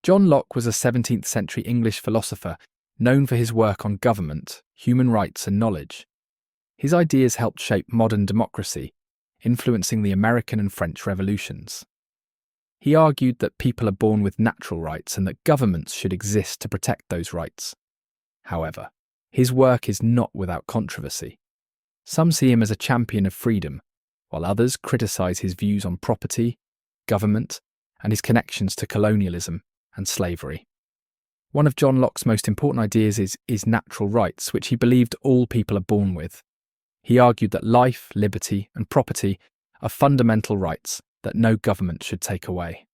John Locke was a 17th century English philosopher known for his work on government, human rights and knowledge. His ideas helped shape modern democracy, influencing the American and French revolutions. He argued that people are born with natural rights and that governments should exist to protect those rights. However, his work is not without controversy. Some see him as a champion of freedom, while others criticize his views on property, government, and his connections to colonialism and slavery. One of John Locke's most important ideas is natural rights, which he believed all people are born with. He argued that life, liberty, and property are fundamental rights that no government should take away.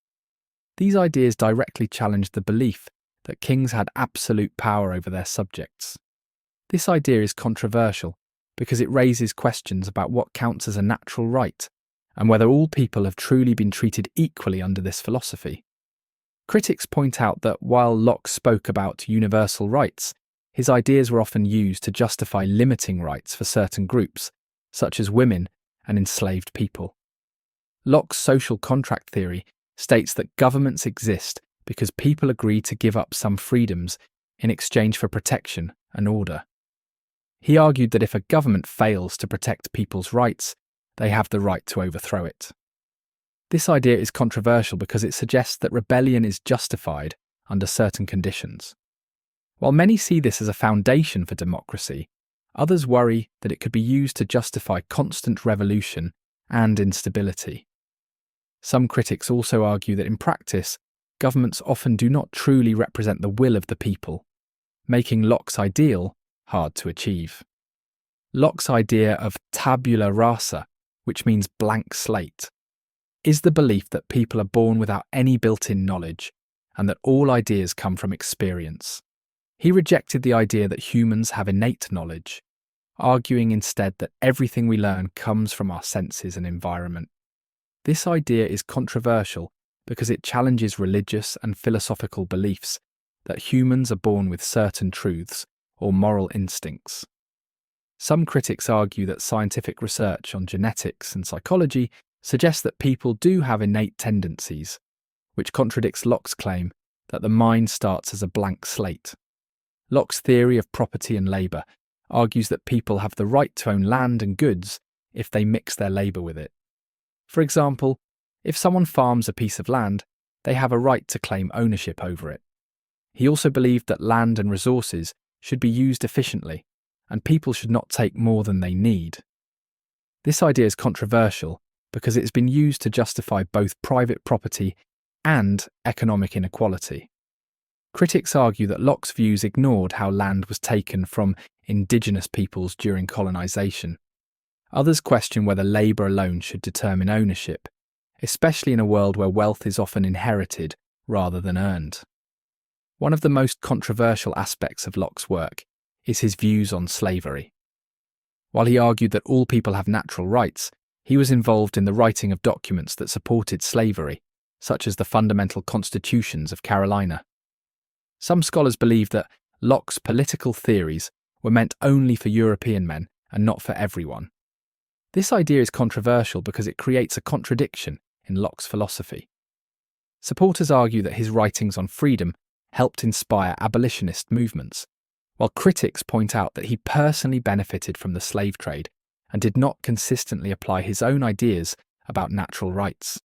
These ideas directly challenged the belief that kings had absolute power over their subjects. This idea is controversial because it raises questions about what counts as a natural right and whether all people have truly been treated equally under this philosophy. Critics point out that while Locke spoke about universal rights, his ideas were often used to justify limiting rights for certain groups, such as women and enslaved people. Locke's social contract theory states that governments exist because people agree to give up some freedoms in exchange for protection and order. He argued that if a government fails to protect people's rights, they have the right to overthrow it. This idea is controversial because it suggests that rebellion is justified under certain conditions. While many see this as a foundation for democracy, others worry that it could be used to justify constant revolution and instability. Some critics also argue that in practice, governments often do not truly represent the will of the people, making Locke's ideal hard to achieve. Locke's idea of tabula rasa, which means blank slate, is the belief that people are born without any built-in knowledge and that all ideas come from experience. He rejected the idea that humans have innate knowledge, arguing instead that everything we learn comes from our senses and environment. This idea is controversial because it challenges religious and philosophical beliefs that humans are born with certain truths or moral instincts. Some critics argue that scientific research on genetics and psychology suggests that people do have innate tendencies, which contradicts Locke's claim that the mind starts as a blank slate. Locke's theory of property and labour argues that people have the right to own land and goods if they mix their labour with it. For example, if someone farms a piece of land, they have a right to claim ownership over it. He also believed that land and resources should be used efficiently, and people should not take more than they need. This idea is controversial because it has been used to justify both private property and economic inequality. Critics argue that Locke's views ignored how land was taken from indigenous peoples during colonisation. Others question whether labour alone should determine ownership, especially in a world where wealth is often inherited rather than earned. One of the most controversial aspects of Locke's work is his views on slavery. While he argued that all people have natural rights, he was involved in the writing of documents that supported slavery, such as the Fundamental Constitutions of Carolina. Some scholars believe that Locke's political theories were meant only for European men and not for everyone. This idea is controversial because it creates a contradiction in Locke's philosophy. Supporters argue that his writings on freedom helped inspire abolitionist movements, while critics point out that he personally benefited from the slave trade and did not consistently apply his own ideas about natural rights.